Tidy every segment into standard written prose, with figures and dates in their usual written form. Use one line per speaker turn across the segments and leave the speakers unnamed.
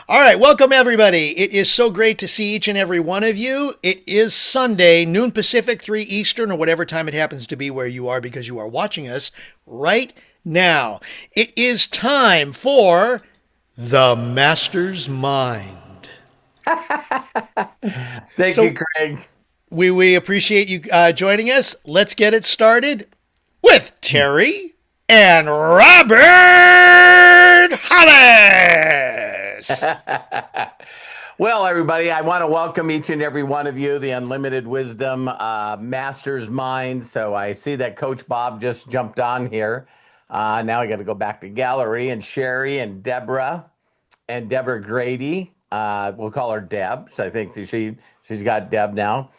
All right, welcome everybody. It is so great to see each and every one of you. It is Sunday, noon Pacific, 3 Eastern, or whatever time it happens to be where you are because you are watching us right now. It is time for The Master's Mind.
Thank you,
So
Craig.
we appreciate you joining us. Let's get it started with Terry and Robert Hollis.
Well, everybody, I want to welcome each and every one of you, the Unlimited Wisdom Master's Mind. So I see that Coach Bob just jumped on here. Now I got to go back to gallery and Sherry and Deborah Grady. We'll call her Deb. So I think she's got Deb now.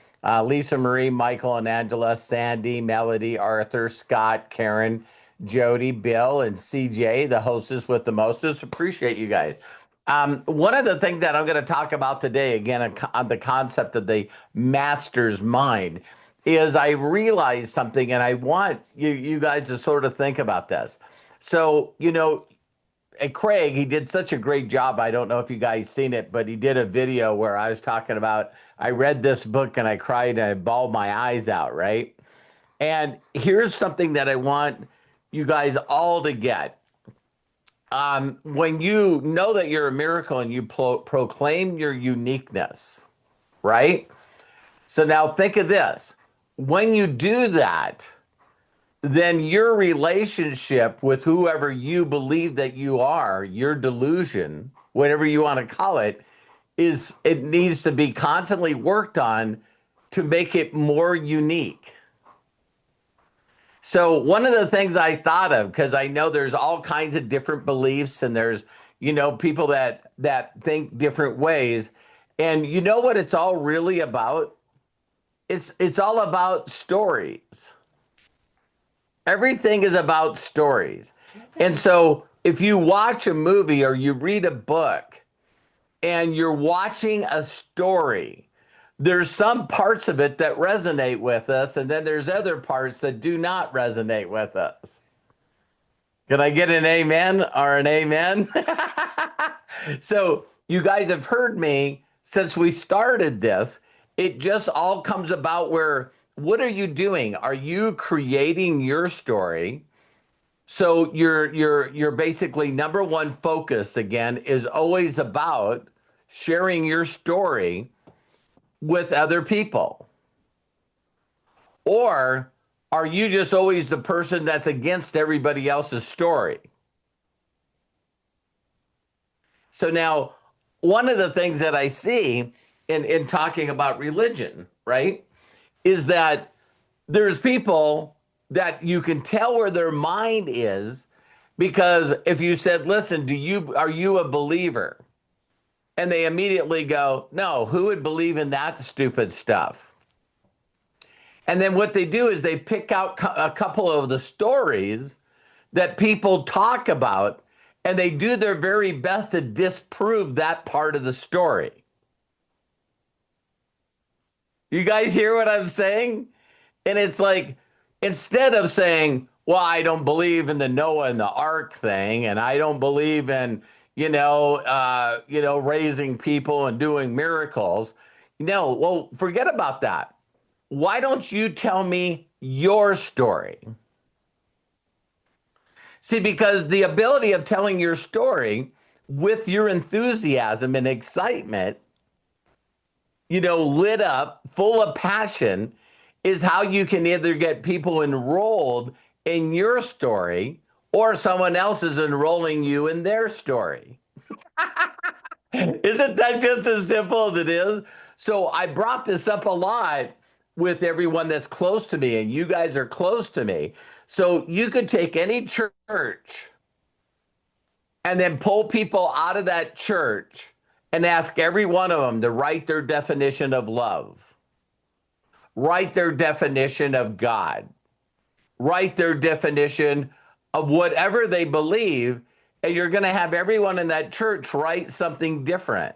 Lisa Marie, Michael and Angela, Sandy, Melody, Arthur, Scott, Karen, Jody, Bill, and CJ, the hostess with the mostest. Appreciate you guys. One of the things that I'm going to talk about today, again, on the concept of the master's mind, is I realized something, and I want you guys to sort of think about this. So, and Craig, he did such a great job. I don't know if you guys seen it, but he did a video where I was talking about, I read this book and I cried and I bawled my eyes out, right? And here's something that I want you guys all to get. When you know that you're a miracle and you proclaim your uniqueness, right? So now think of this. When you do that, then your relationship with whoever you believe that you are, your delusion, whatever you want to call it, it needs to be constantly worked on to make it more unique. So one of the things I thought of, because I know there's all kinds of different beliefs and there's, people that think different ways. And you know what it's all really about? It's all about stories. Everything is about stories. And so if you watch a movie or you read a book and you're watching a story, there's some parts of it that resonate with us, and then there's other parts that do not resonate with us. Can I get an amen or an amen? So you guys have heard me since we started this. It just all comes about where, what are you doing? Are you creating your story? So your basically number one focus again is always about sharing your story with other people. Or are you just always the person that's against everybody else's story? So now, one of the things that I see in talking about religion, right, is that there's people that you can tell where their mind is because if you said, listen, are you a believer? And they immediately go, no, who would believe in that stupid stuff? And then what they do is they pick out a couple of the stories that people talk about, and they do their very best to disprove that part of the story. You guys hear what I'm saying? And it's like, instead of saying, well, I don't believe in the Noah and the ark thing, and I don't believe in, raising people and doing miracles. No, well, forget about that. Why don't you tell me your story? See, because the ability of telling your story with your enthusiasm and excitement, lit up, full of passion, is how you can either get people enrolled in your story or someone else is enrolling you in their story. Isn't that just as simple as it is? So I brought this up a lot with everyone that's close to me, and you guys are close to me. So you could take any church and then pull people out of that church and ask every one of them to write their definition of love, write their definition of God, write their definition of whatever they believe, and you're going to have everyone in that church write something different.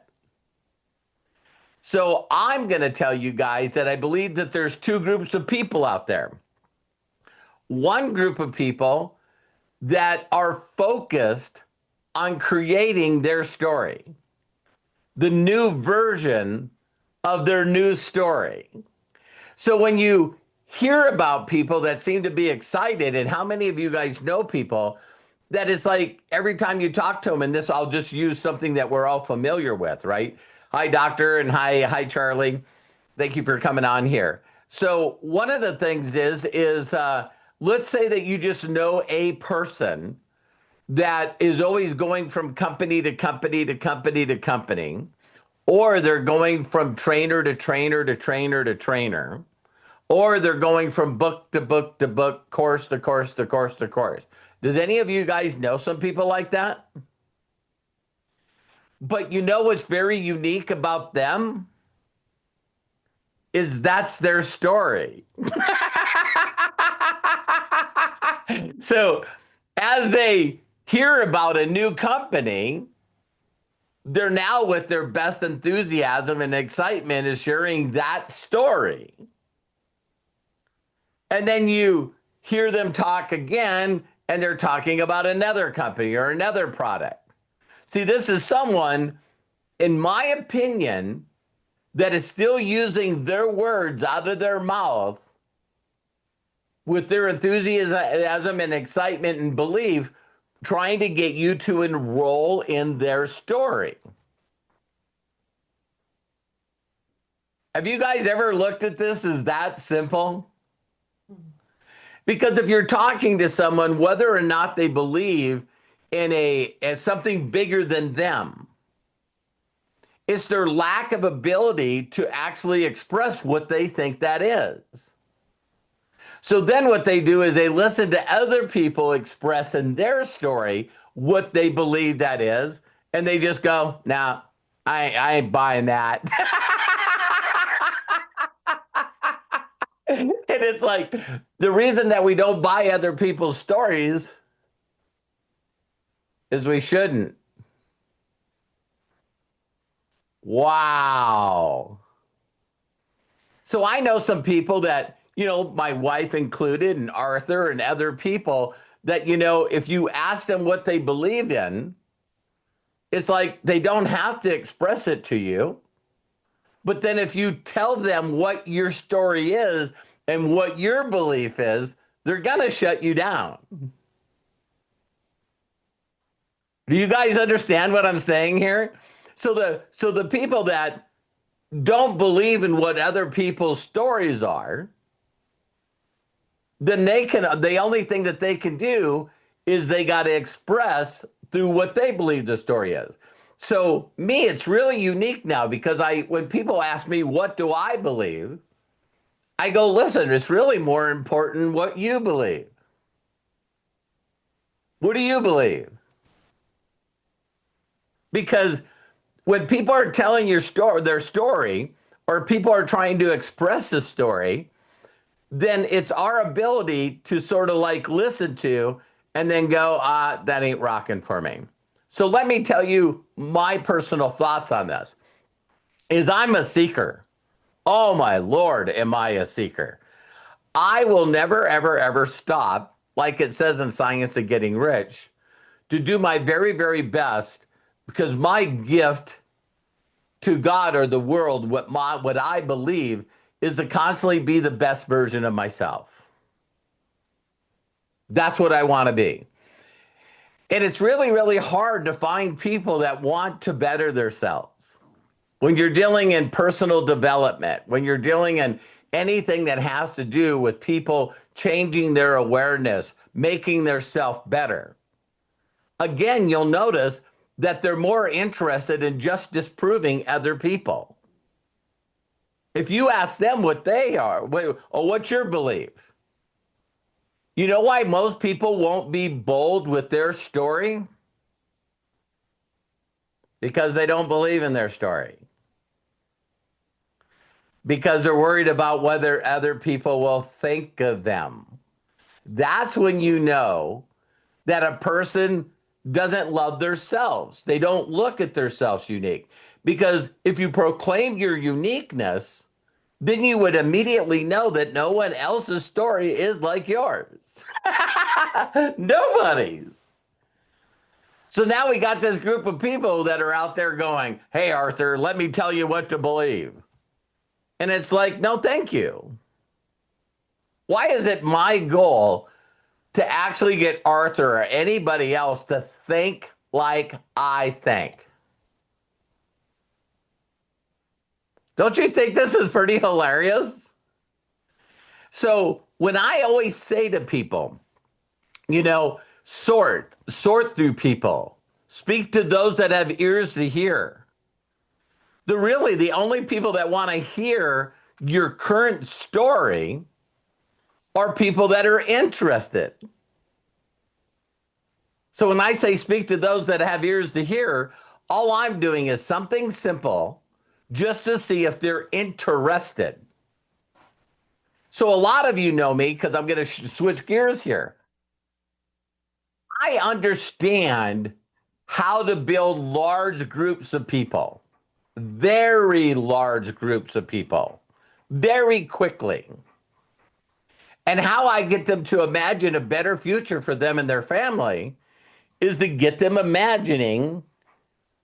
So I'm going to tell you guys that I believe that there's two groups of people out there. One group of people that are focused on creating their story. the new version of their news story. So when you hear about people that seem to be excited, and how many of you guys know people that it's like every time you talk to them, and this, I'll just use something that we're all familiar with, right? Hi, doctor, and hi, Charlie. Thank you for coming on here. So one of the things is let's say that you just know a person that is always going from company to company to company to company, or they're going from trainer to trainer to trainer to trainer, or they're going from book to book to book, course to course to course to course. Does any of you guys know some people like that? But you know what's very unique about them? Is that's their story. So as they hear about a new company, they're now with their best enthusiasm and excitement is sharing that story. And then you hear them talk again, and they're talking about another company or another product. See, this is someone, in my opinion, that is still using their words out of their mouth with their enthusiasm and excitement and belief, trying to get you to enroll in their story. Have you guys ever looked at this as that simple? Because if you're talking to someone, whether or not they believe in something bigger than them, it's their lack of ability to actually express what they think that is. So then what they do is they listen to other people express in their story what they believe that is, and they just go, nah, I ain't buying that. And it's like, the reason that we don't buy other people's stories is we shouldn't. Wow. So I know some people that, my wife included, and Arthur and other people that, if you ask them what they believe in, it's like they don't have to express it to you. But then if you tell them what your story is and what your belief is, they're going to shut you down. Do you guys understand what I'm saying here? So the people that don't believe in what other people's stories are, then the only thing that they can do is they got to express through what they believe the story is. So me, it's really unique now because when people ask me, what do I believe? I go, listen, it's really more important what you believe. What do you believe? Because when people are telling their story, or people are trying to express a story, then it's our ability to sort of like listen to and then go, that ain't rocking for me. So let me tell you my personal thoughts on this. Is I'm a seeker. Oh my Lord, am I a seeker? I will never, ever, ever stop, like it says in Science of Getting Rich, to do my very, very best, because my gift to God or the world, what I believe, is to constantly be the best version of myself. That's what I want to be. And it's really, really hard to find people that want to better themselves. When you're dealing in personal development, when you're dealing in anything that has to do with people changing their awareness, making their self better, again, you'll notice that they're more interested in just disproving other people. If you ask them what they are, or what's your belief? You know why most people won't be bold with their story? Because they don't believe in their story. Because they're worried about whether other people will think of them. That's when you know that a person doesn't love themselves. They don't look at themselves unique. Because if you proclaim your uniqueness, then you would immediately know that no one else's story is like yours. Nobody's. So now we got this group of people that are out there going, hey, Arthur, let me tell you what to believe. And it's like, no, thank you. Why is it my goal to actually get Arthur or anybody else to think like I think? Don't you think this is pretty hilarious? So when I always say to people, sort through people, speak to those that have ears to hear. The only people that want to hear your current story are people that are interested. So when I say speak to those that have ears to hear, all I'm doing is something simple just to see if they're interested. So a lot of you know me because I'm going to switch gears here. I understand how to build large groups of people, very large groups of people, very quickly. And how I get them to imagine a better future for them and their family is to get them imagining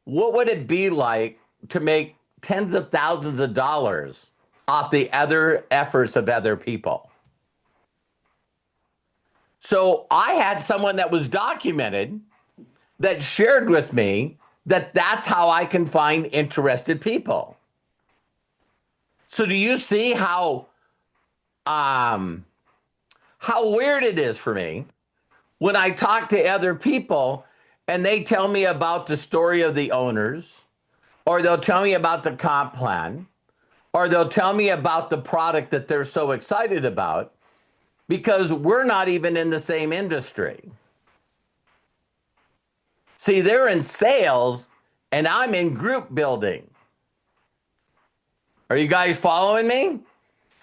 what would it be like to make tens of thousands of dollars off the other efforts of other people. So I had someone that was documented that shared with me that that's how I can find interested people. So do you see how weird it is for me when I talk to other people and they tell me about the story of the owners, or they'll tell me about the comp plan, or they'll tell me about the product that they're so excited about, because we're not even in the same industry. See, they're in sales and I'm in group building. Are you guys following me?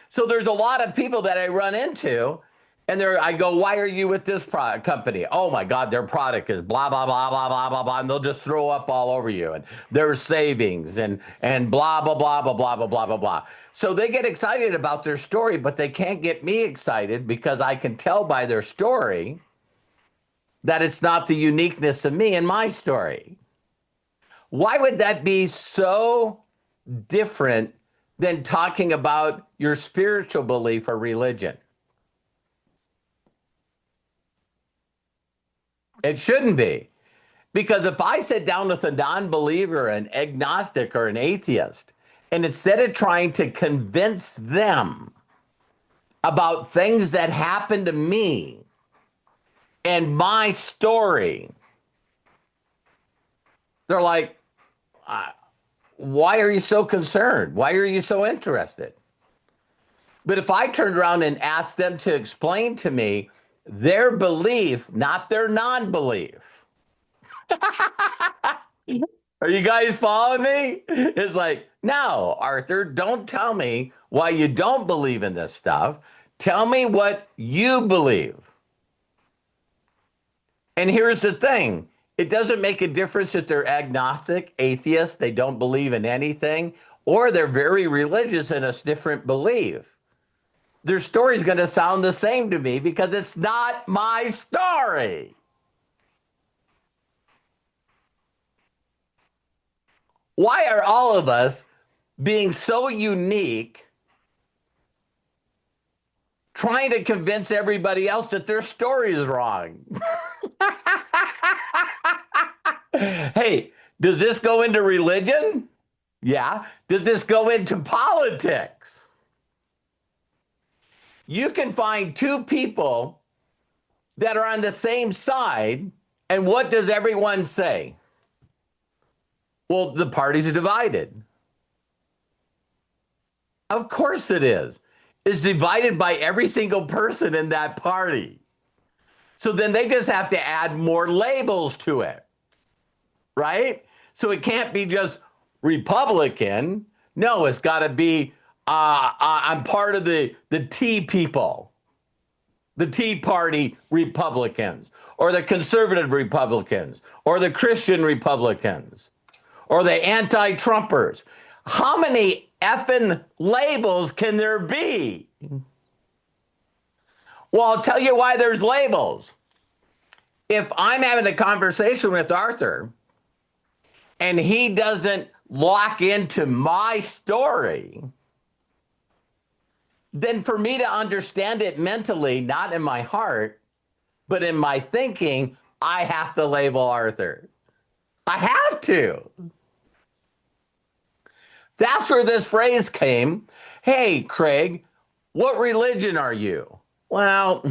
So there's a lot of people that I run into and I go, why are you with this product company? Oh my God, their product is blah, blah, blah, blah, blah, blah, blah. And they'll just throw up all over you. And their savings and blah, blah, blah, blah, blah, blah, blah, blah, blah. So they get excited about their story, but they can't get me excited because I can tell by their story that it's not the uniqueness of me and my story. Why would that be so different than talking about your spiritual belief or religion? It shouldn't be. Because if I sit down with a non-believer, an agnostic, or an atheist, and instead of trying to convince them about things that happened to me and my story, they're like, why are you so concerned? Why are you so interested? But if I turned around and asked them to explain to me their belief, not their non-belief. Are you guys following me? It's like, no, Arthur, don't tell me why you don't believe in this stuff. Tell me what you believe. And here's the thing. It doesn't make a difference if they're agnostic, atheist, they don't believe in anything, or they're very religious in a different belief. Their story is going to sound the same to me because it's not my story. Why are all of us being so unique, trying to convince everybody else that their story is wrong? Hey, does this go into religion? Yeah. Does this go into politics? You can find two people that are on the same side, and what does everyone say? Well, the party's divided. Of course it is. It's divided by every single person in that party. So then they just have to add more labels to it, right? So it can't be just Republican. No, it's got to be I'm part of the Tea people, the Tea Party Republicans, or the conservative Republicans, or the Christian Republicans, or the anti-Trumpers. How many effing labels can there be? Well, I'll tell you why there's labels. If I'm having a conversation with Arthur and he doesn't lock into my story, then for me to understand it mentally, not in my heart, but in my thinking, I have to label Arthur. I have to. That's where this phrase came. Hey, Craig, what religion are you? Well,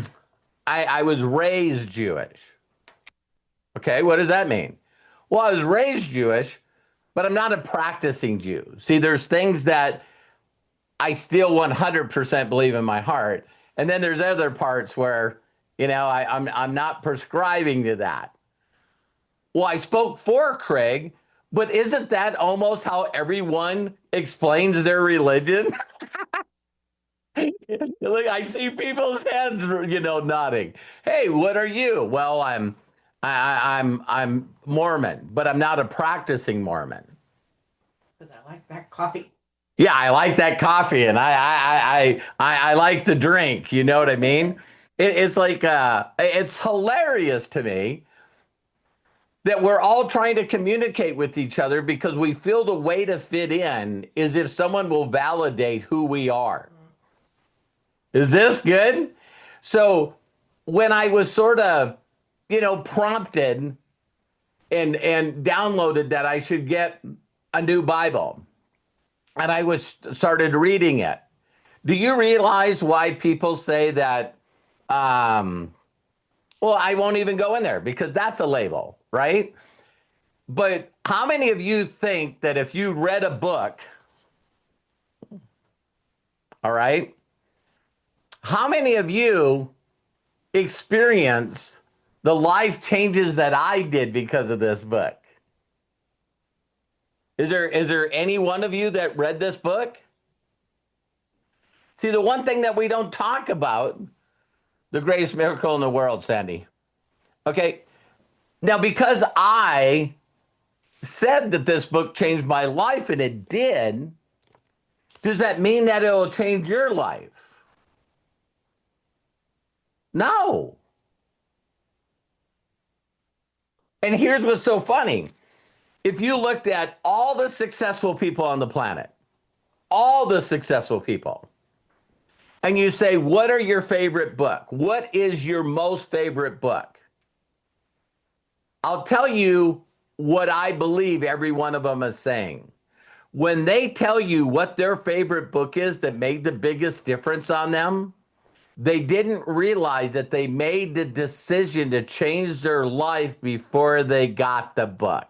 I was raised Jewish. Okay, what does that mean? Well, I was raised Jewish, but I'm not a practicing Jew. See, there's things that I still 100% believe in my heart. And then there's other parts where, I'm not prescribing to that. Well, I spoke for Craig, but isn't that almost how everyone explains their religion? Look, I see people's heads, nodding. Hey, what are you? Well, I'm Mormon, but I'm not a practicing Mormon.
Because I like that coffee.
Yeah, I like that coffee, and I like the drink. You know what I mean? It's like it's hilarious to me that we're all trying to communicate with each other because we feel the way to fit in is if someone will validate who we are. Is this good? So when I was sort of, prompted and downloaded that I should get a new Bible, and I started reading it. Do you realize why people say that? Well, I won't even go in there because that's a label, right? But how many of you think that if you read a book, all right, how many of you experience the life changes that I did because of this book? Is there any one of you that read this book? See, the one thing that we don't talk about, the greatest miracle in the world, Sandy. Okay, now because I said that this book changed my life, and it did, does that mean that it'll change your life? No. And here's what's so funny. If you looked at all the successful people on the planet, all the successful people, and you say, what are your favorite book? What is your most favorite book? I'll tell you what I believe every one of them is saying. When they tell you what their favorite book is that made the biggest difference on them, they didn't realize that they made the decision to change their life before they got the book.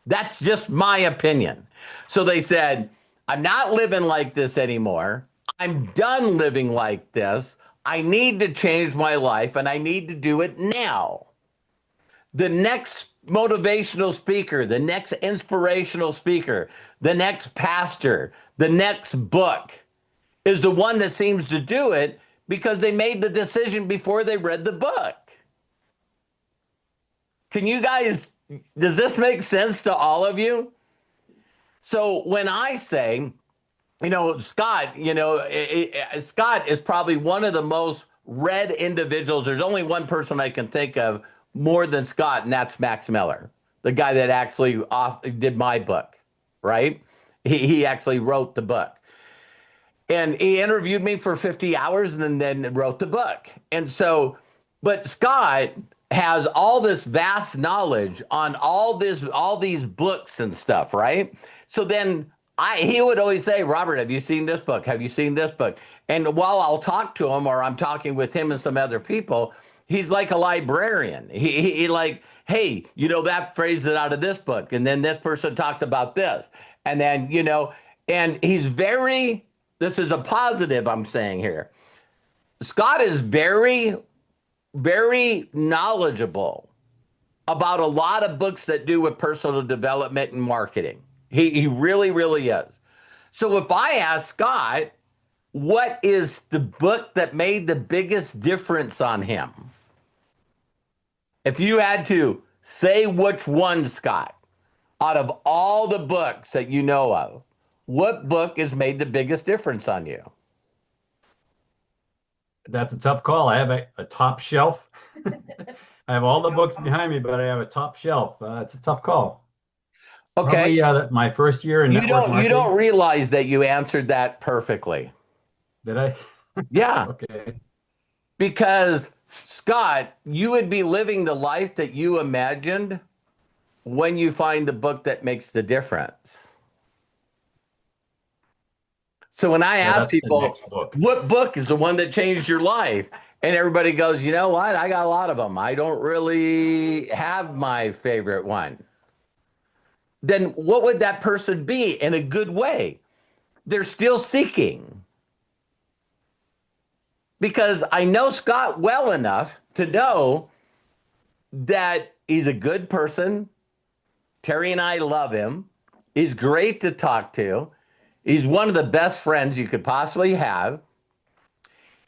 That's just my opinion. So they said, I'm not living like this anymore. I'm done living like this. I need to change my life, and I need to do it now. The next motivational speaker, the next inspirational speaker, the next pastor, the next book is the one that seems to do it because they made the decision before they read the book. Can you guys, does this make sense to all of you? So when I say, Scott, Scott is probably one of the most read individuals. There's only one person I can think of more than Scott, and that's Max Miller, the guy that actually did my book, right? He actually wrote the book. And he interviewed me for 50 hours and then wrote the book. And so, but Scott has all this vast knowledge on all these books and stuff, right? So then he would always say, Robert, have you seen this book? Have you seen this book? And while I'll talk to him, or I'm talking with him and some other people, he's like a librarian. He like, hey, that phrase it out of this book. And then this person talks about this. And then, and he's this is a positive I'm saying here. Scott is very, very knowledgeable about a lot of books that do with personal development and marketing. He really, really is. So if I ask Scott, what is the book that made the biggest difference on him? If you had to say which one, Scott, out of all the books that you know of, what book has made the biggest difference on you?
That's a tough call. I have a top shelf. I have all the books behind me, but I have a top shelf. It's a tough call.
Okay.
Probably my first year in
You
network
don't
marketing.
realize that you answered that perfectly.
Did I?
Yeah.
Okay.
Because Scott, you would be living the life that you imagined when you find the book that makes the difference. So when I
So
ask
that's the
people,
next book.
what book is the one that changed your life? And everybody goes, you know what? I got a lot of them. I don't really have my favorite one. Then what would that person be in a good way? They're still seeking. Because I know Scott well enough to know that he's a good person. Terry and I love him. He's great to talk to. He's one of the best friends you could possibly have.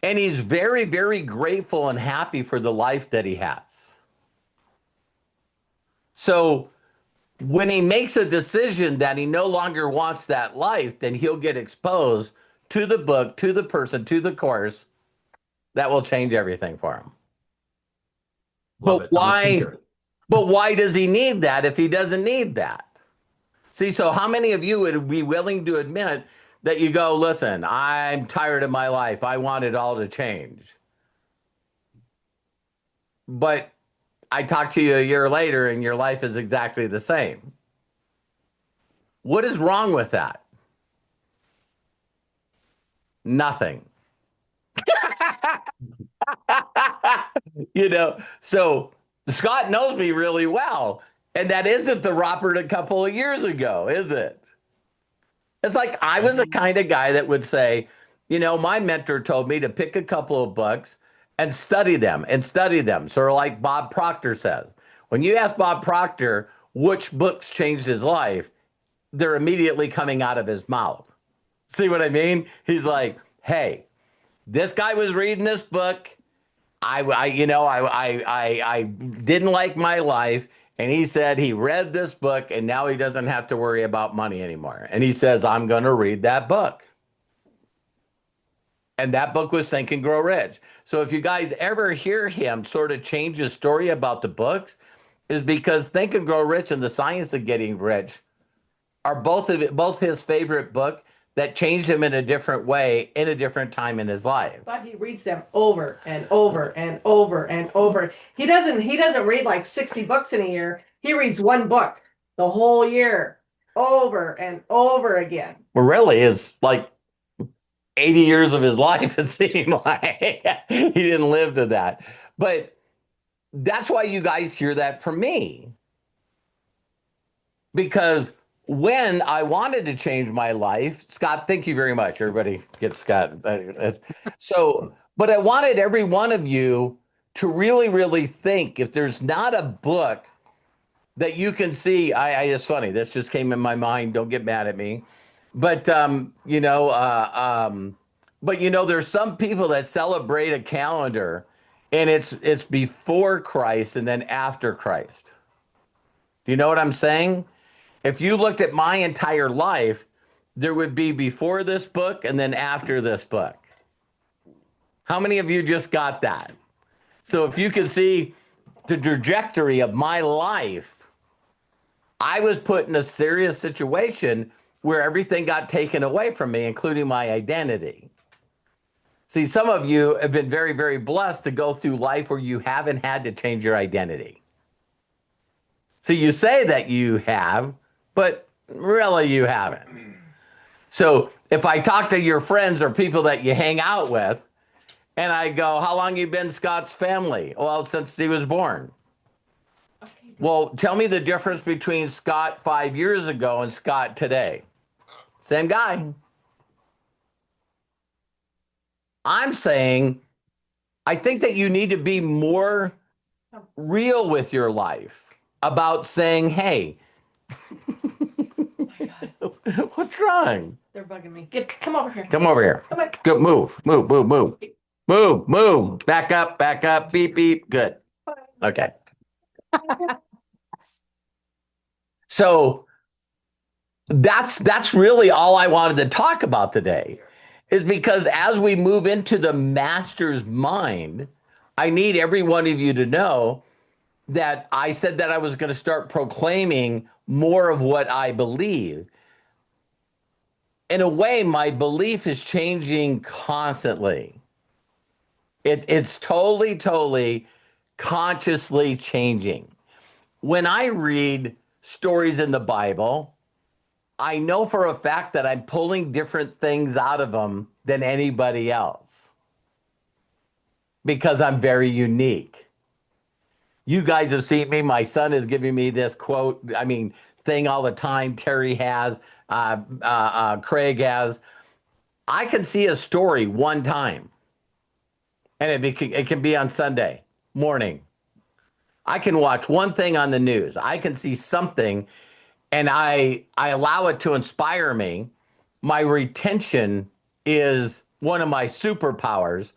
And he's very, very grateful and happy for the life that he has. So when he makes a decision that he no longer wants that life, then he'll get exposed to the book, to the person, to the course that will change everything for him.
Love
But
it. I'm a
why?
seeker.
But why does he need that if he doesn't need that? See, so how many of you would be willing to admit that you go, listen, I'm tired of my life. I want it all to change. But I talked to you a year later and your life is exactly the same. What is wrong with that? Nothing. So Scott knows me really well. And that isn't the Robert a couple of years ago, is it? It's like I was the kind of guy that would say, my mentor told me to pick a couple of books and study them and study them. Sort of like Bob Proctor says. When you ask Bob Proctor which books changed his life, they're immediately coming out of his mouth. See what I mean? He's like, hey, this guy was reading this book. I didn't like my life. And he said he read this book and now he doesn't have to worry about money anymore. And he says, I'm going to read that book. And that book was Think and Grow Rich. So if you guys ever hear him sort of change his story about the books, is because Think and Grow Rich and The Science of Getting Rich are both his favorite book that changed him in a different way in a different time in his life.
But he reads them over and over and over and over. He doesn't read like 60 books in a year. He reads one book the whole year over and over again.
Well, really is like 80 years of his life, it seemed like. He didn't live to that. But that's why you guys hear that from me. Because when I wanted to change my life, Scott, thank you very much. Everybody get Scott. But I wanted every one of you to really, really think if there's not a book that you can see. It's funny. This just came in my mind. Don't get mad at me. But, there's some people that celebrate a calendar and it's before Christ and then after Christ. Do you know what I'm saying? If you looked at my entire life, there would be before this book and then after this book. How many of you just got that? So if you could see the trajectory of my life, I was put in a serious situation where everything got taken away from me, including my identity. See, some of you have been very, very blessed to go through life where you haven't had to change your identity. So you say that you have, but really you haven't. So if I talk to your friends or people that you hang out with, and I go, how long you been Scott's family? Well, since he was born.
Okay.
Well, tell me the difference between Scott 5 years ago and Scott today. Same guy. I'm saying, I think that you need to be more real with your life about saying, hey, what's wrong?
They're bugging me. Come over here.
Come over here.
Come on.
Go, move. Back up, beep, beep. Good. Okay. So that's really all I wanted to talk about today, is because as we move into the master's mind, I need every one of you to know that I said that I was going to start proclaiming more of what I believe. In a way, my belief is changing constantly. It's totally consciously changing. When I read stories in the Bible, I know for a fact that I'm pulling different things out of them than anybody else because I'm very unique. You guys have seen me. My son is giving me this quote, thing all the time. Terry has, Craig has. I can see a story one time, and it can be on Sunday morning. I can watch one thing on the news. I can see something, and I allow it to inspire me. My retention is one of my superpowers.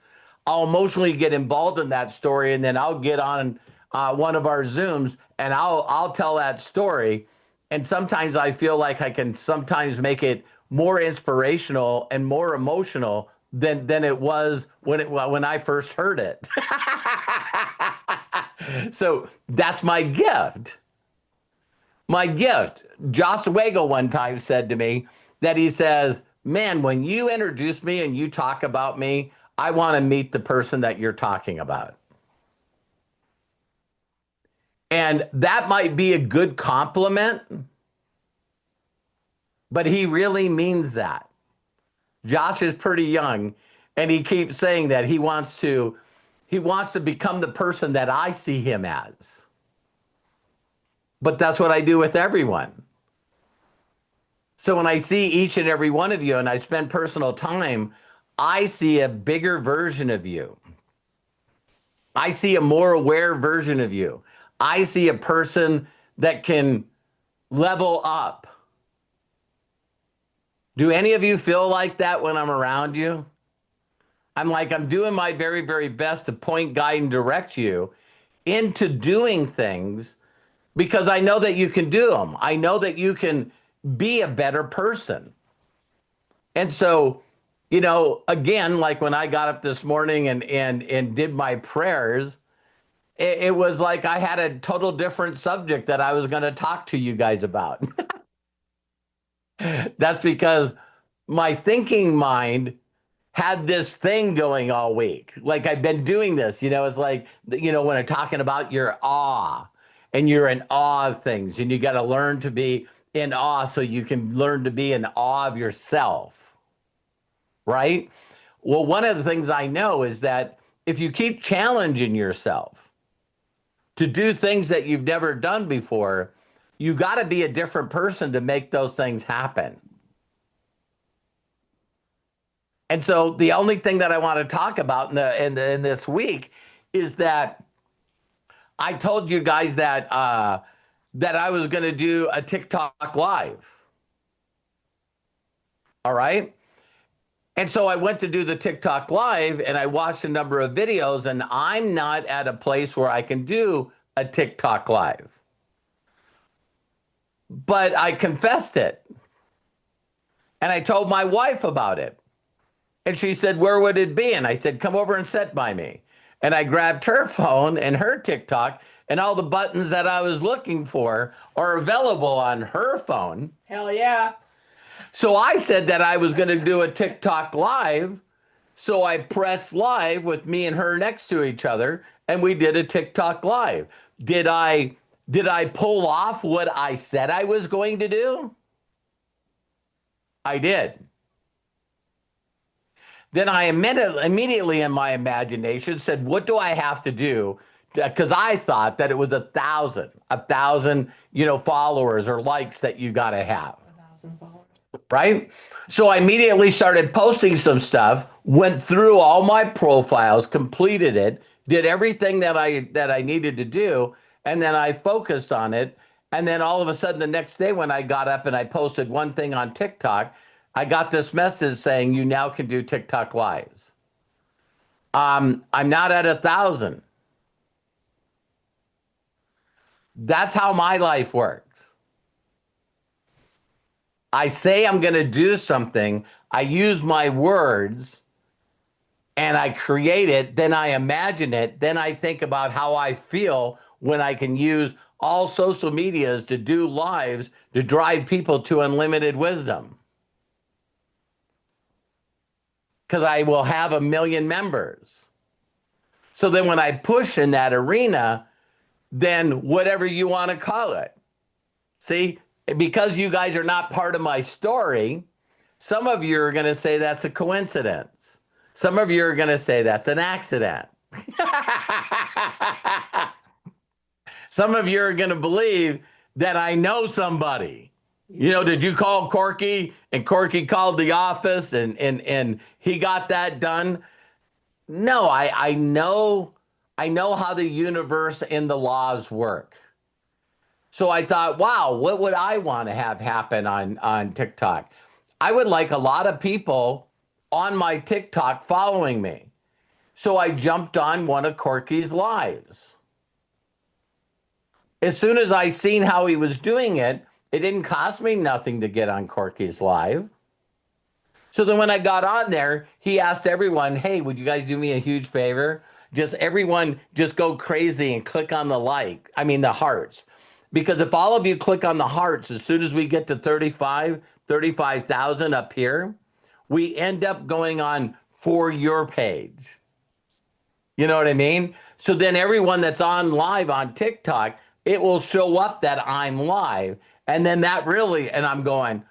I'll emotionally get involved in that story, and then I'll get on one of our Zooms, and I'll tell that story. And sometimes I feel like I can sometimes make it more inspirational and more emotional than it was when I first heard it. So that's my gift. My gift. Joss Wagel one time said to me that he says, man, when you introduce me and you talk about me, I want to meet the person that you're talking about. And that might be a good compliment, but he really means that. Josh is pretty young, and he keeps saying that he wants to become the person that I see him as. But that's what I do with everyone. So when I see each and every one of you and I spend personal time, I see a bigger version of you. I see a more aware version of you. I see a person that can level up. Do any of you feel like that when I'm around you? I'm doing my very, very best to point, guide, and direct you into doing things because I know that you can do them. I know that you can be a better person. And so, again, like when I got up this morning and did my prayers, it was like I had a total different subject that I was going to talk to you guys about. That's because my thinking mind had this thing going all week. Like I've been doing this, it's like, when I'm talking about your awe and you're in awe of things and you got to learn to be in awe so you can learn to be in awe of yourself, right? Well, one of the things I know is that if you keep challenging yourself to do things that you've never done before, you got to be a different person to make those things happen. And so the only thing that I want to talk about in this week is that I told you guys that that I was going to do a TikTok live. All right. And so I went to do the TikTok live and I watched a number of videos, and I'm not at a place where I can do a TikTok live. But I confessed it. And I told my wife about it. And she said, where would it be? And I said, come over and sit by me. And I grabbed her phone and her TikTok, and all the buttons that I was looking for are available on her phone.
Hell yeah.
So I said that I was going to do a TikTok live. So I pressed live with me and her next to each other, and we did a TikTok live. Did I pull off what I said I was going to do? I did. Then I immediately in my imagination said, what do I have to do? Because I thought that it was 1,000, followers or likes that you got to have.
1,000 followers.
Right? So I immediately started posting some stuff, went through all my profiles, completed it, did everything that I needed to do, and then I focused on it. And then all of a sudden the next day when I got up and I posted one thing on TikTok, I got this message saying you now can do TikTok lives. I'm not at 1,000. That's how my life works. I say I'm going to do something, I use my words, and I create it, then I imagine it, then I think about how I feel when I can use all social medias to do lives to drive people to unlimited wisdom? Because I will have 1 million members. So then when I push in that arena, then whatever you want to call it. See, because you guys are not part of my story, some of you are going to say that's a coincidence. Some of you are going to say that's an accident. Some of you are going to believe that I know somebody. You know, did you call Corky and Corky called the office and he got that done? No, I know how the universe and the laws work. So I thought, wow, what would I want to have happen on TikTok? I would like a lot of people on my TikTok following me. So I jumped on one of Corky's lives. As soon as I seen how he was doing it, it didn't cost me nothing to get on Corky's live. So then when I got on there, he asked everyone, hey, would you guys do me a huge favor? Just everyone just go crazy and click on the hearts. Because if all of you click on the hearts, as soon as we get to 35,000 up here, we end up going on For Your page. You know what I mean? So then everyone that's on live on TikTok, it will show up that I'm live. And then that really, and I'm going,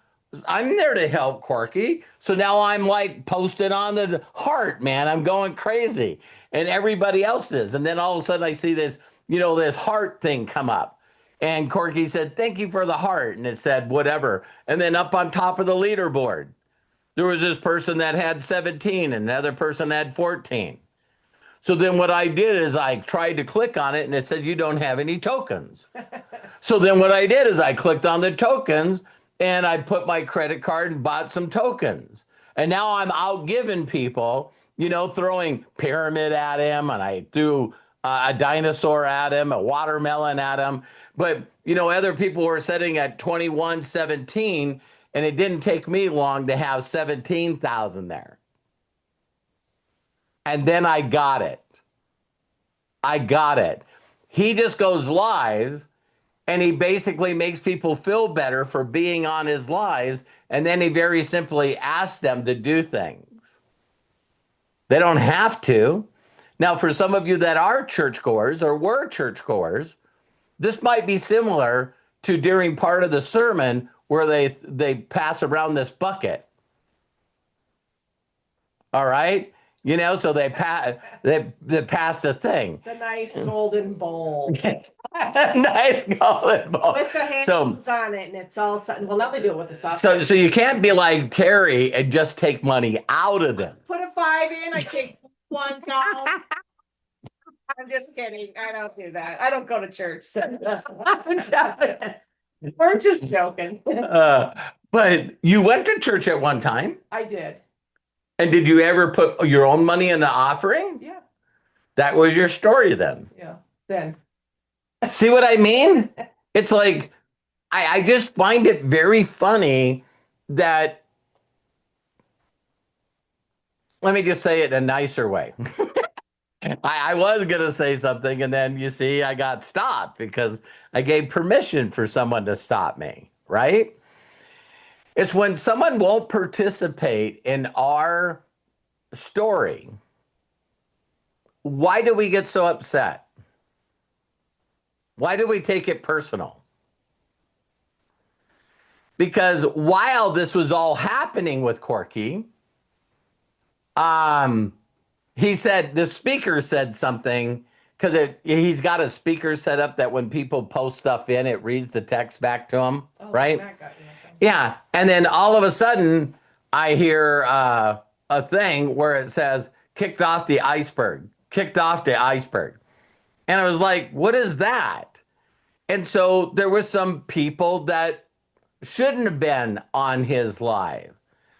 I'm there to help Corky. So now I'm like posted on the heart, man. I'm going crazy. And everybody else is. And then all of a sudden I see this, this heart thing come up. And Corky said, thank you for the heart. And it said, whatever. And then up on top of the leaderboard, there was this person that had 17 and another person had 14. So then what I did is I tried to click on it and it said, you don't have any tokens. So then what I did is I clicked on the tokens and I put my credit card and bought some tokens. And now I'm out giving people, throwing pyramid at him, and I threw a dinosaur at him, a watermelon at him. But, other people were sitting at 21.17, and it didn't take me long to have 17,000 there. And then I got it. He just goes live, and he basically makes people feel better for being on his lives, and then he very simply asks them to do things. They don't have to. Now, for some of you that are churchgoers or were churchgoers, this might be similar to during part of the sermon where they pass around this bucket. All right? So they passed a thing.
The nice golden bowl.
Nice golden bowl.
With the hands on it, and it's all sudden. Well, now they do it with the soft.
So you can't be like Terry and just take money out of them.
Put a 5 in, I take ones out. I'm just kidding. I don't do that. I don't go to church. So. We're just joking.
But you went to church at one time.
I did.
And did you ever put your own money in the offering?
Yeah.
That was your story then.
Yeah. Then.
See what I mean? It's like, I just find it very funny that, let me just say it in a nicer way. I was going to say something, and then you see, I got stopped because I gave permission for someone to stop me, right? It's when someone won't participate in our story. Why do we get so upset? Why do we take it personal? Because while this was all happening with Corky, he said, the speaker said something, because he's got a speaker set up that when people post stuff in, it reads the text back to him, right? Yeah, and then all of a sudden, I hear a thing where it says, kicked off the iceberg. And I was like, what is that? And so there were some people that shouldn't have been on his live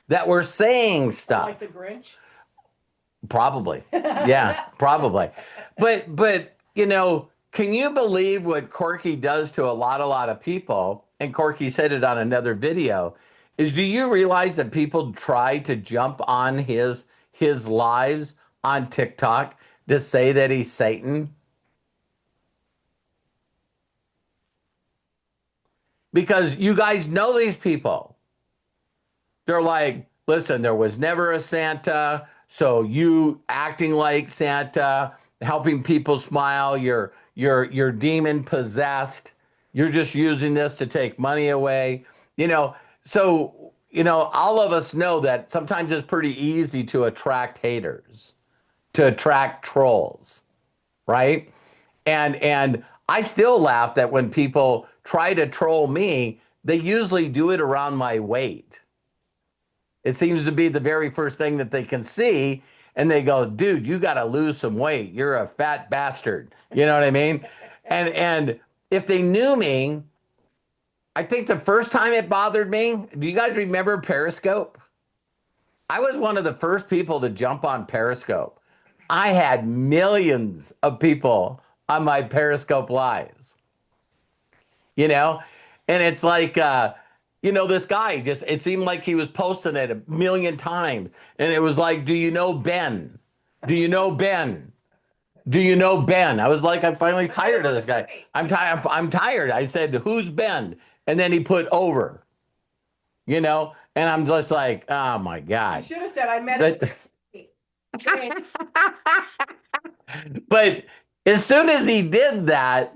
that were saying stuff.
Like the Grinch?
Probably. Yeah, probably. But can you believe what Corky does to a lot of people? And Corky said it on another video, is do you realize that people try to jump on his lives on TikTok to say that he's Satan? because you guys know these people. They're like, listen, there was never a Santa, so you acting like Santa, helping people smile, you're demon possessed. You're just using this to take money away. So all of us know that sometimes it's pretty easy to attract haters, to attract trolls, right? And I still laugh that when people try to troll me, they usually do it around my weight. It seems to be the very first thing that they can see. And they go, dude, you got to lose some weight. You're a fat bastard. You know what I mean? And if they knew me, I think the first time it bothered me, do you guys remember Periscope? I was one of the first people to jump on Periscope. I had millions of people on my Periscope lives, and it's like, this guy just, it seemed like he was posting it a million times. And it was like, do you know Ben? Do you know Ben? Do you know Ben? I was like, I'm finally tired of this guy. I'm tired. I'm tired. I said, who's Ben? And then he put over, and I'm just like, oh my God.
You should have said I met him. Thanks.
But as soon as he did that,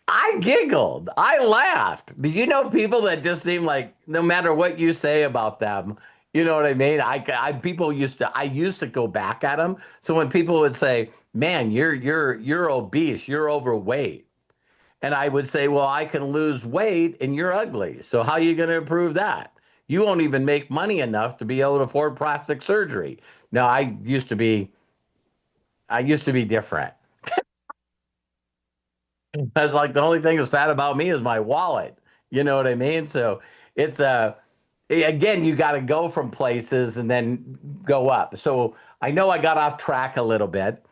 I giggled. I laughed. Do you know people that just seem like no matter what you say about them, you know what I mean? I used to go back at them. So when people would say, "Man, you're obese, you're overweight," and I would say, "Well, I can lose weight and you're ugly. So how are you going to improve that? You won't even make money enough to be able to afford plastic surgery." No, I used to be different. I was like, the only thing that's fat about me is my wallet. You know what I mean? So it's again, you got to go from places and then go up. So I know I got off track a little bit,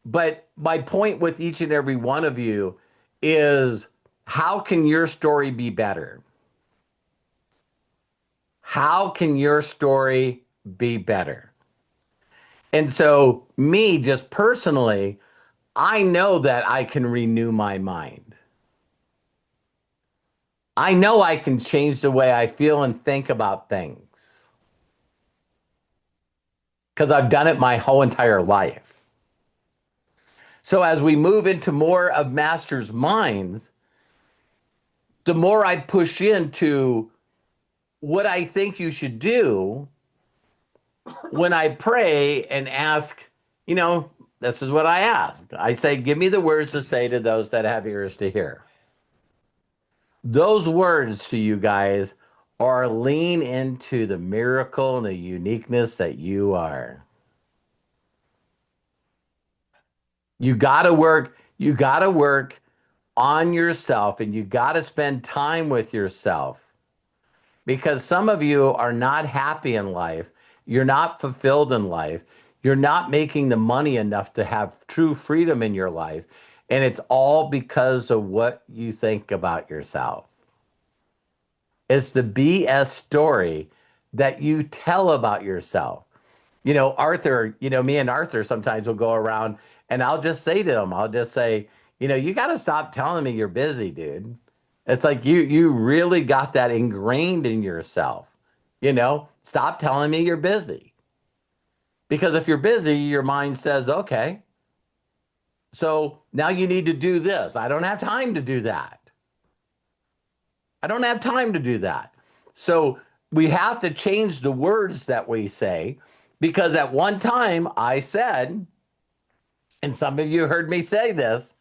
but my point with each and every one of you is, how can your story be better? How can your story be better? And so me, just personally, I know that I can renew my mind. I know I can change the way I feel and think about things because I've done it my whole entire life. So as we move into more of Master's Minds, the more I push into what I think you should do when I pray and ask, this is what I ask. I say, give me the words to say to those that have ears to hear. Those words to you guys are lean into the miracle and the uniqueness that you are. You got to work on yourself, and you got to spend time with yourself, because some of you are not happy in life. You're not fulfilled in life. You're not making the money enough to have true freedom in your life. And it's all because of what you think about yourself. It's the BS story that you tell about yourself. Arthur, me and Arthur sometimes will go around and I'll just say to him, you got to stop telling me you're busy, dude. It's like you really got that ingrained in yourself. Stop telling me you're busy. Because if you're busy, your mind says, okay, so now you need to do this. I don't have time to do that. I don't have time to do that. So we have to change the words that we say, because at one time I said, and some of you heard me say this,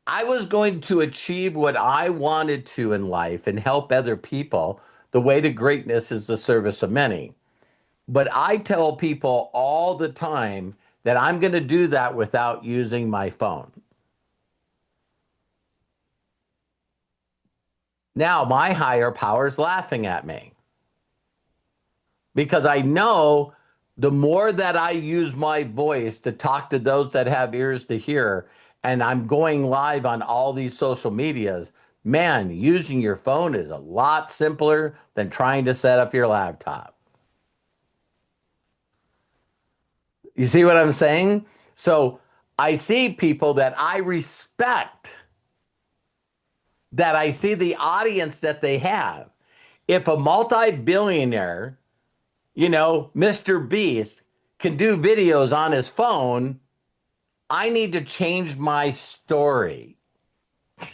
I was going to achieve what I wanted to in life and help other people. The way to greatness is the service of many. But I tell people all the time that I'm going to do that without using my phone. Now, my higher power is laughing at me, because I know the more that I use my voice to talk to those that have ears to hear, and I'm going live on all these social medias, man, using your phone is a lot simpler than trying to set up your laptop. You see what I'm saying? So I see people that I respect that I see the audience that they have. If a multi-billionaire, Mr. Beast, can do videos on his phone, I need to change my story.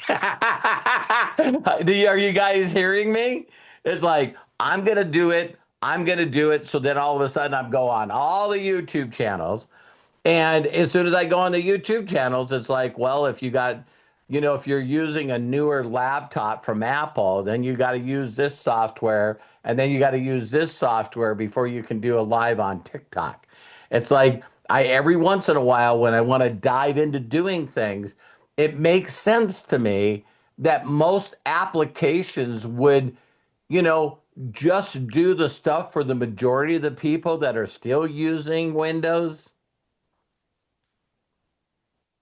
Are you guys hearing me? It's like, I'm going to do it. I'm going to do it. So then all of a sudden I go on all the YouTube channels. And as soon as I go on the YouTube channels, it's like, well, if if you're using a newer laptop from Apple, then you got to use this software, and then you got to use this software before you can do a live on TikTok. It's like every once in a while when I want to dive into doing things, it makes sense to me that most applications would, just do the stuff for the majority of the people that are still using Windows.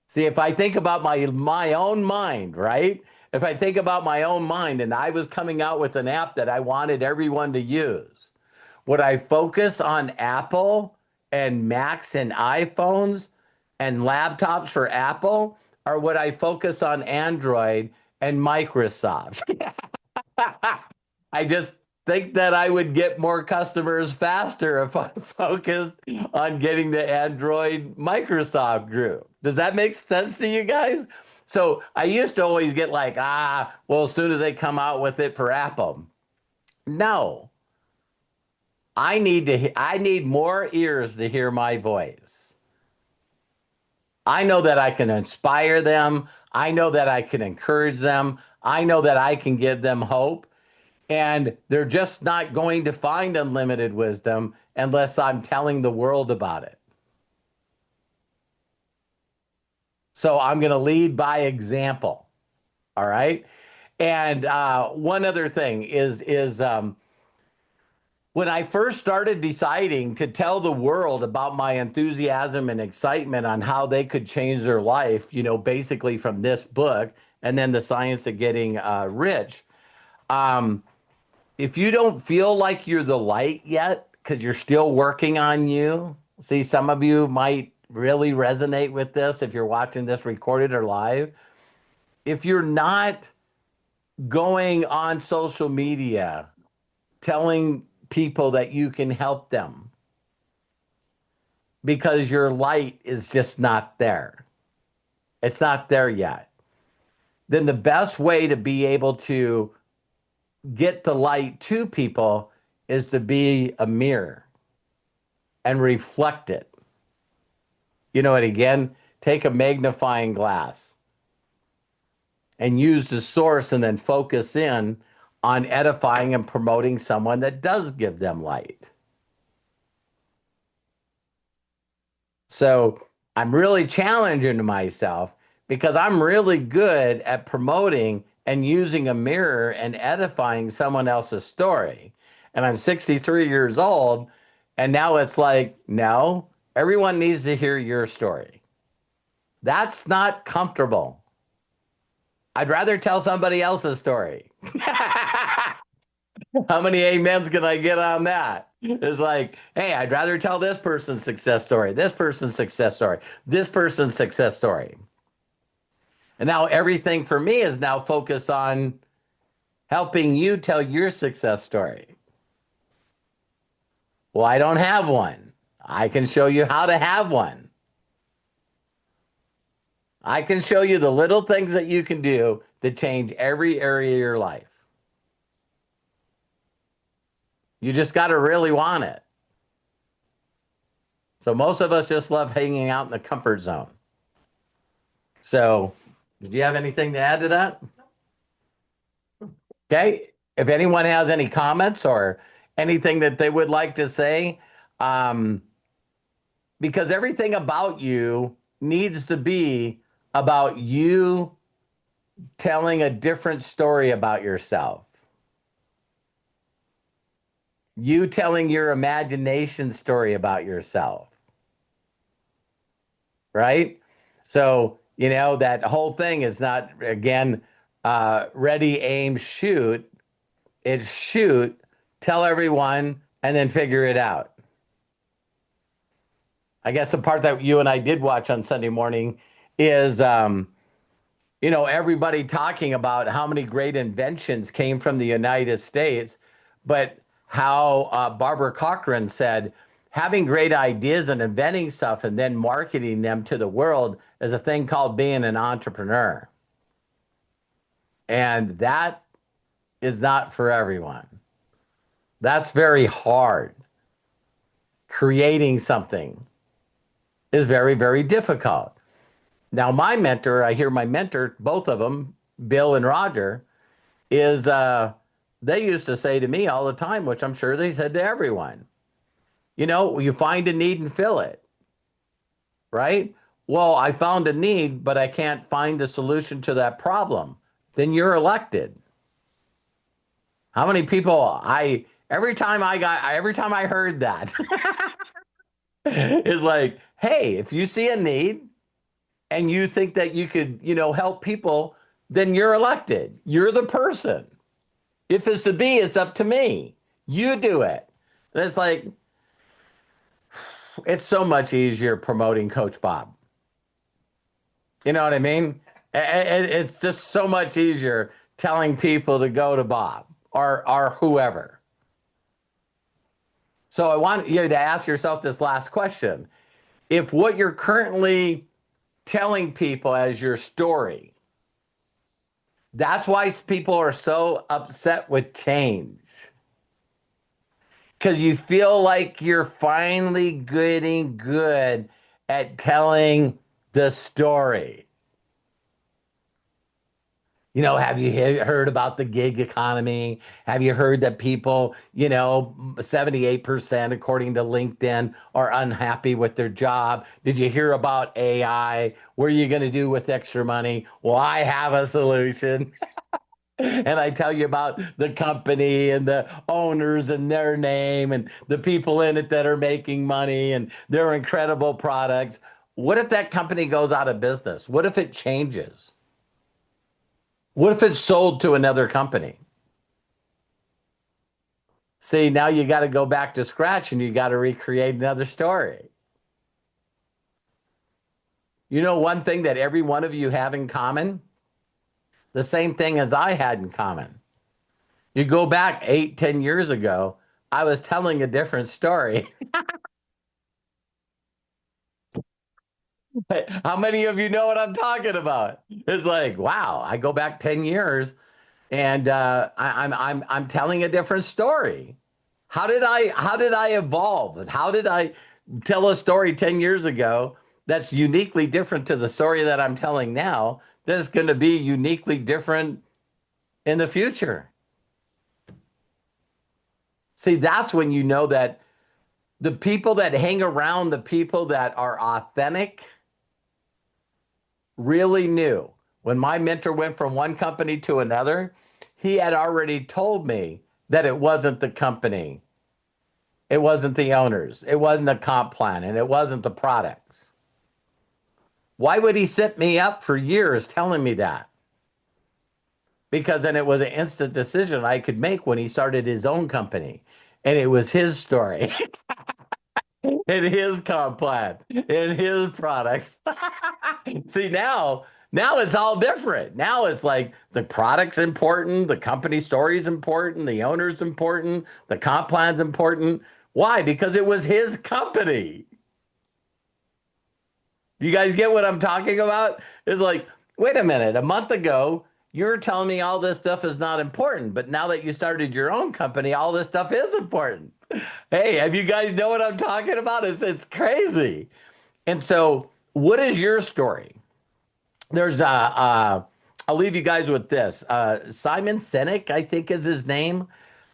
See, if I think about my own mind, right? If I think about my own mind and I was coming out with an app that I wanted everyone to use, would I focus on Apple and Macs and iPhones and laptops for Apple? Or would I focus on Android and Microsoft? I just think that I would get more customers faster if I focused on getting the Android Microsoft group. Does that make sense to you guys? So I used to always get like, well, as soon as they come out with it for Apple. No. I need more ears to hear my voice. I know that I can inspire them. I know that I can encourage them. I know that I can give them hope. And they're just not going to find unlimited wisdom unless I'm telling the world about it. So I'm going to lead by example. All right. And one other thing is when I first started deciding to tell the world about my enthusiasm and excitement on how they could change their life, basically from this book and then the science of getting rich. If you don't feel like you're the light yet, because you're still working on you, see, some of you might really resonate with this if you're watching this recorded or live. If you're not going on social media, telling people that you can help them because your light is just not there, it's not there yet, then the best way to be able to get the light to people is to be a mirror and reflect it. And again, take a magnifying glass and use the source and then focus in on edifying and promoting someone that does give them light. So I'm really challenging myself because I'm really good at promoting and using a mirror and edifying someone else's story. And I'm 63 years old, and now it's like, no, everyone needs to hear your story. That's not comfortable. I'd rather tell somebody else's story. How many amens can I get on that? It's like, hey, I'd rather tell this person's success story, this person's success story, this person's success story. And now everything for me is now focused on helping you tell your success story. Well, I don't have one. I can show you how to have one. I can show you the little things that you can do to change every area of your life. You just got to really want it. So most of us just love hanging out in the comfort zone. So, did you have anything to add to that? Okay. If anyone has any comments or anything that they would like to say, because everything about you needs to be about you telling a different story about yourself. You telling your imagination story about yourself. Right? So, that whole thing is not, again, ready, aim, shoot. It's shoot, tell everyone, and then figure it out. I guess the part that you and I did watch on Sunday morning is everybody talking about how many great inventions came from the United States, but how Barbara Cochran said, having great ideas and inventing stuff and then marketing them to the world is a thing called being an entrepreneur. And that is not for everyone. That's very hard. Creating something is very, very difficult. Now, my mentor, I hear my mentor, both of them, Bill and Roger, is they used to say to me all the time, which I'm sure they said to everyone, you find a need and fill it, right? Well, I found a need, but I can't find a solution to that problem. Then you're elected. How many people every time I heard that, it's like, hey, if you see a need and you think that you could, help people, then you're elected. You're the person. If it's to be, it's up to me. You do it. And it's like, it's so much easier promoting Coach Bob. You know what I mean? It's just so much easier telling people to go to Bob or whoever. So I want you to ask yourself this last question. If what you're currently telling people as your story, that's why people are so upset with change. Because you feel like you're finally getting good at telling the story. Have you heard about the gig economy? Have you heard that people, 78%, according to LinkedIn, are unhappy with their job? Did you hear about AI? What are you going to do with extra money? Well, I have a solution. And I tell you about the company and the owners and their name and the people in it that are making money and their incredible products. What if that company goes out of business? What if it changes? What if it's sold to another company? See, now you got to go back to scratch and you got to recreate another story. One thing that every one of you have in common? The same thing as I had in common. You go back 8-10 years ago, I was telling a different story. How many of you know what I'm talking about? It's like, wow, I go back 10 years and I'm telling a different story. How did I evolve? How did I tell a story 10 years ago that's uniquely different to the story that I'm telling now that's going to be uniquely different in the future? See, that's when you know that the people that hang around the people that are authentic really knew. When my mentor went from one company to another, he had already told me that it wasn't the company, it wasn't the owners, it wasn't the comp plan, and it wasn't the products. Why would he set me up for years telling me that? Because then it was an instant decision I could make when he started his own company. And it was his story and his comp plan and his products. See, now it's all different. Now it's like the product's important, the company story's important, the owner's important, the comp plan's important. Why? Because it was his company. You guys get what I'm talking about? It's like, wait a minute, a month ago, you're telling me all this stuff is not important, but now that you started your own company, all this stuff is important. Hey, have you guys know what I'm talking about? It's crazy. And so what is your story? There's I'll leave you guys with this. Simon Sinek, I think is his name.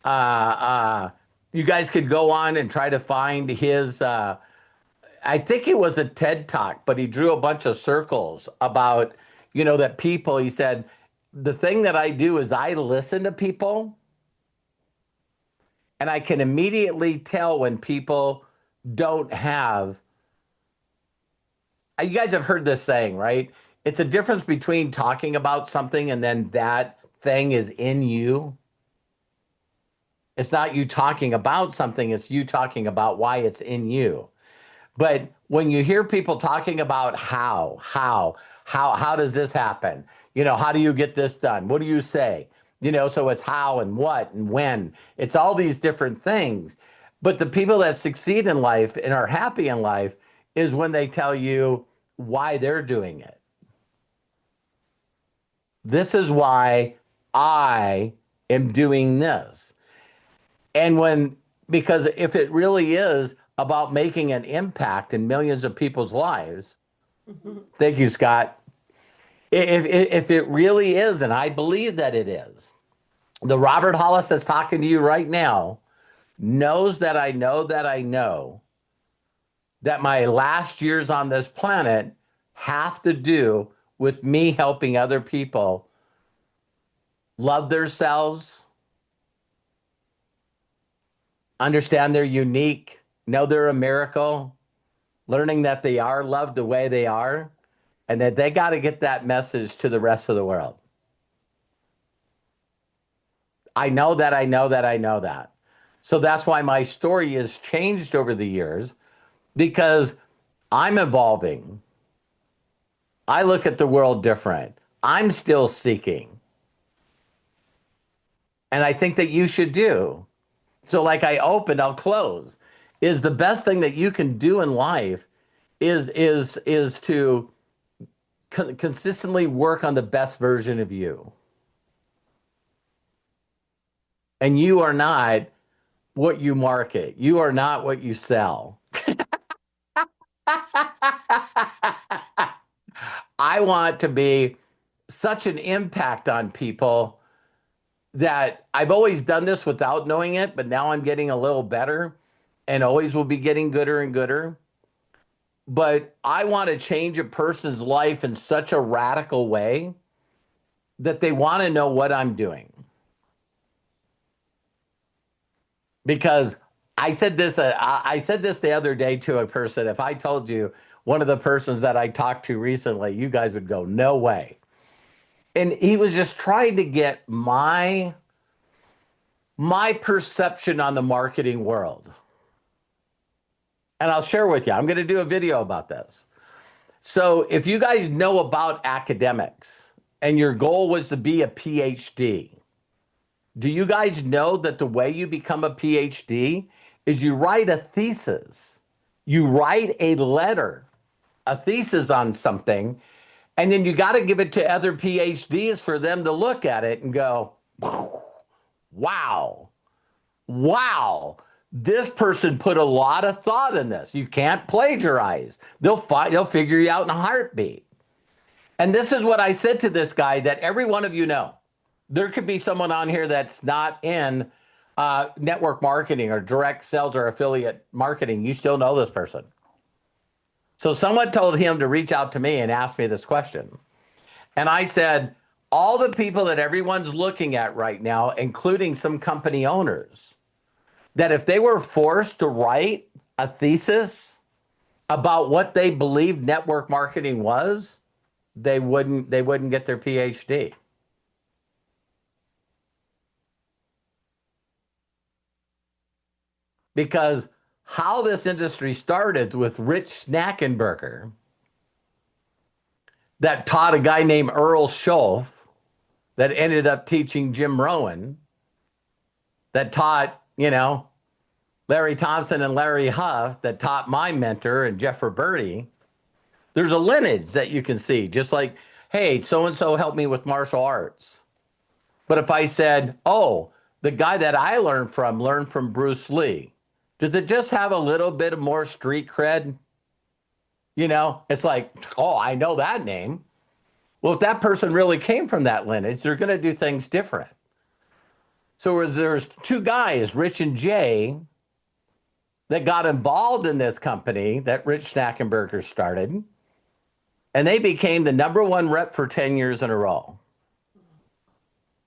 You guys could go on and try to find his, I think it was a TED Talk, but he drew a bunch of circles about, that people, he said, the thing that I do is I listen to people and I can immediately tell when people don't have, you guys have heard this saying, right? It's a difference between talking about something and then that thing is in you. It's not you talking about something, it's you talking about why it's in you. But when you hear people talking about how does this happen? You know, how do you get this done? What do you say? You know, so it's how and what and when. It's all these different things. But the people that succeed in life and are happy in life is when they tell you why they're doing it. This is why I am doing this. And because if it really is about making an impact in millions of people's lives, thank you, Scott. If it really is, and I believe that it is, the Robert Hollis that's talking to you right now knows that I know that my last years on this planet have to do with me helping other people love themselves, understand they're unique, know they're a miracle, learning that they are loved the way they are, and that they got to get that message to the rest of the world. I know that. So that's why my story has changed over the years, because I'm evolving. I look at the world different. I'm still seeking. And I think that you should do. So like I opened, I'll close. Is the best thing that you can do in life is to consistently work on the best version of you. And you are not what you market. You are not what you sell. I want to be such an impact on people that I've always done this without knowing it, but now I'm getting a little better and always will be getting gooder and gooder. But I want to change a person's life in such a radical way that they want to know what I'm doing. Because I said this the other day to a person. If I told you one of the persons that I talked to recently, you guys would go, no way. And he was just trying to get my perception on the marketing world. And I'll share with you. I'm going to do a video about this. So if you guys know about academics and your goal was to be a PhD, do you guys know that the way you become a PhD is you write a thesis? You write a letter, a thesis on something, and then you got to give it to other PhDs for them to look at it and go, wow, this person put a lot of thought in this. You can't plagiarize. They'll figure you out in a heartbeat. And this is what I said to this guy that every one of you know. There could be someone on here that's not in network marketing or direct sales or affiliate marketing. You still know this person. So someone told him to reach out to me and ask me this question. And I said, all the people that everyone's looking at right now, including some company owners, that if they were forced to write a thesis about what they believed network marketing was, they wouldn't get their PhD. Because how this industry started with Rich Snackenberger that taught a guy named Earl Schulf that ended up teaching Jim Rohn, that taught, Larry Thompson and Larry Huff, that taught my mentor and Jeff Roberti. There's a lineage that you can see, just like, hey, so-and-so helped me with martial arts. But if I said, oh, the guy that I learned from Bruce Lee, does it just have a little bit of more street cred? It's like, oh, I know that name. Well, if that person really came from that lineage, they're going to do things different. So there's two guys, Rich and Jay, that got involved in this company that Rich Snackenberger started, and they became the #1 rep for 10 years in a row.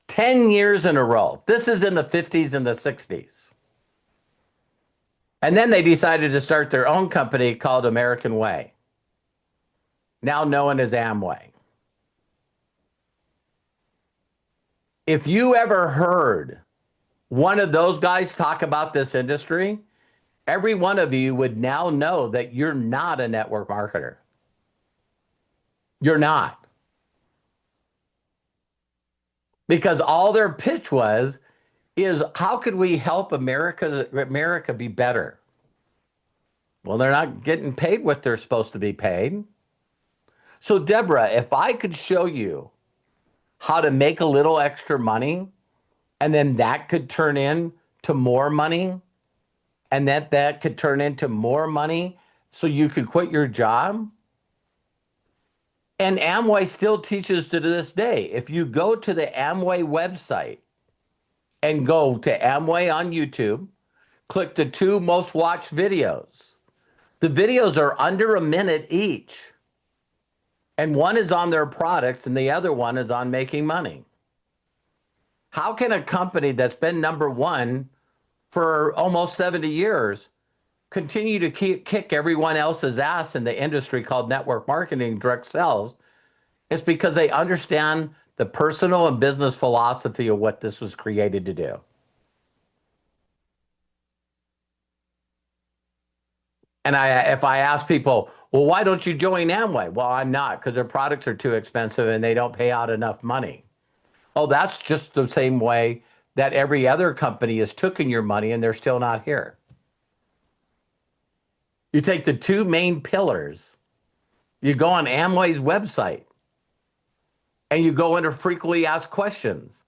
10 years in a row. This is in the 50s and the 60s. And then they decided to start their own company called American Way, now known as Amway. If you ever heard one of those guys talk about this industry, every one of you would now know that you're not a network marketer. You're not. Because all their pitch is how could we help America be better? Well, they're not getting paid what they're supposed to be paid. So, Deborah, if I could show you how to make a little extra money, and then that could turn into more money, and that could turn into more money so you could quit your job. And Amway still teaches to this day. If you go to the Amway website and go to Amway on YouTube, click the 2 most watched videos. The videos are under a minute each. And one is on their products and the other one is on making money. How can a company that's been number 1 for almost 70 years continue to kick everyone else's ass in the industry called network marketing, direct sales? It's because they understand the personal and business philosophy of what this was created to do. And if I ask people, well, why don't you join Amway? Well, I'm not, because their products are too expensive and they don't pay out enough money. Oh, that's just the same way that every other company has taken your money and they're still not here. You take the 2 main pillars, you go on Amway's website, and you go into frequently asked questions.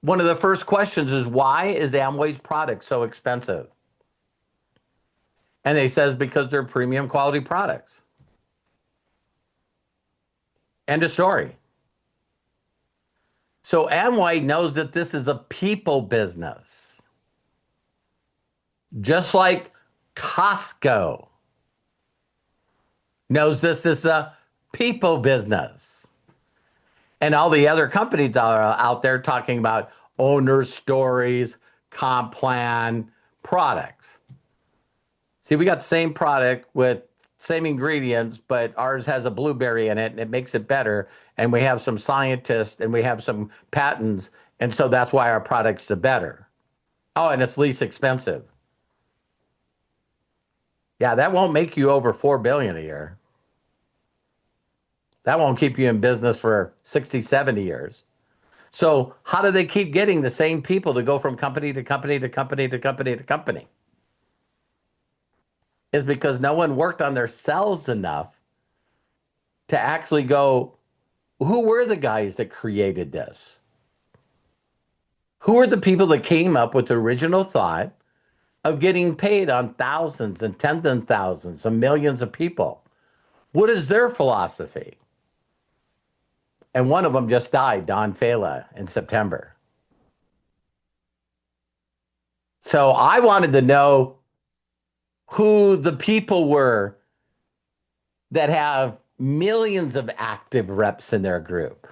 One of the first questions is, why is Amway's product so expensive? And they says, because they're premium quality products. End of story. So Amway knows that this is a people business. Just like Costco knows this is a people business. And all the other companies are out there talking about owner stories, comp plan, products. See, we got the same product with same ingredients, but ours has a blueberry in it and it makes it better. And we have some scientists and we have some patents. And so that's why our product's the better. Oh, and it's least expensive. Yeah, that won't make you over $4 billion a year. That won't keep you in business for 60, 70 years. So how do they keep getting the same people to go from company to company to company to company to company? Is because no one worked on their selves enough to actually go, who were the guys that created this? Who are the people that came up with the original thought of getting paid on thousands and tens of thousands and millions of people? What is their philosophy? And one of them just died, Don Fela, in September. So I wanted to know who the people were that have millions of active reps in their group.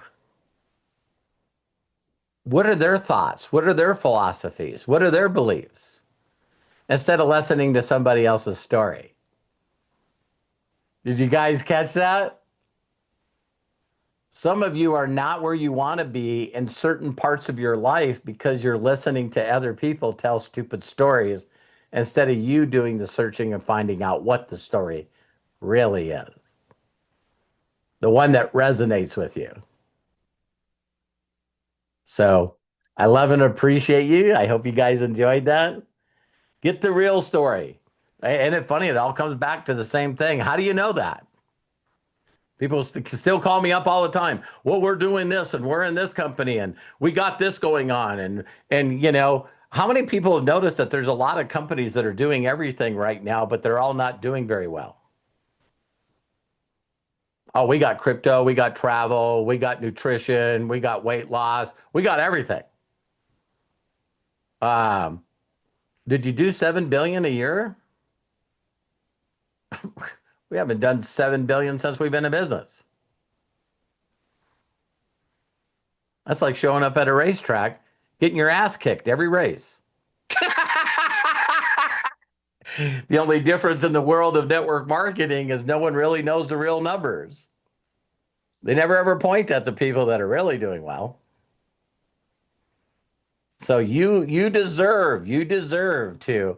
What are their thoughts? What are their philosophies? What are their beliefs? Instead of listening to somebody else's story. Did you guys catch that? Some of you are not where you want to be in certain parts of your life because you're listening to other people tell stupid stories instead of you doing the searching and finding out what the story really is. The one that resonates with you. So I love and appreciate you. I hope you guys enjoyed that. Get the real story. Ain't it funny? It all comes back to the same thing. How do you know that? People still call me up all the time. Well, we're doing this and we're in this company and we got this going on. And you know, how many people have noticed that there's a lot of companies that are doing everything right now, but they're all not doing very well? Oh, we got crypto, we got travel, we got nutrition, we got weight loss, we got everything. Did you do 7 billion a year? We haven't done 7 billion since we've been in business. That's like showing up at a racetrack, getting your ass kicked every race. The only difference in the world of network marketing is no one really knows the real numbers. They never ever point at the people that are really doing well. So you deserve to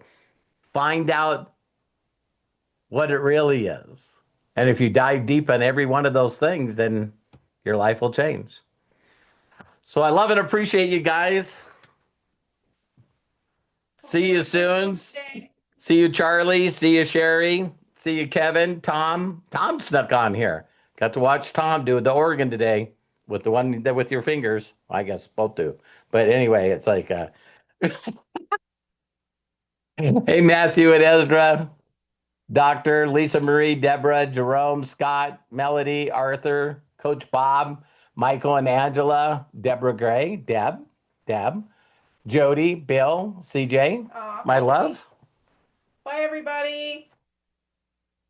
find out what it really is. And if you dive deep on every one of those things, then your life will change. So I love and appreciate you guys. See you soon. See you, Charlie. See you, Sherry. See you, Kevin. Tom. Tom snuck on here. Got to watch Tom do the organ today with the one that with your fingers. I guess both do. But anyway, it's like, hey, Matthew and Ezra, Doctor, Lisa Marie, Deborah, Jerome, Scott, Melody, Arthur, Coach Bob, Michael and Angela, Deborah Gray, Deb, Jody, Bill, CJ, my love.
Bye, everybody.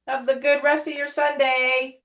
Have the good rest of your Sunday.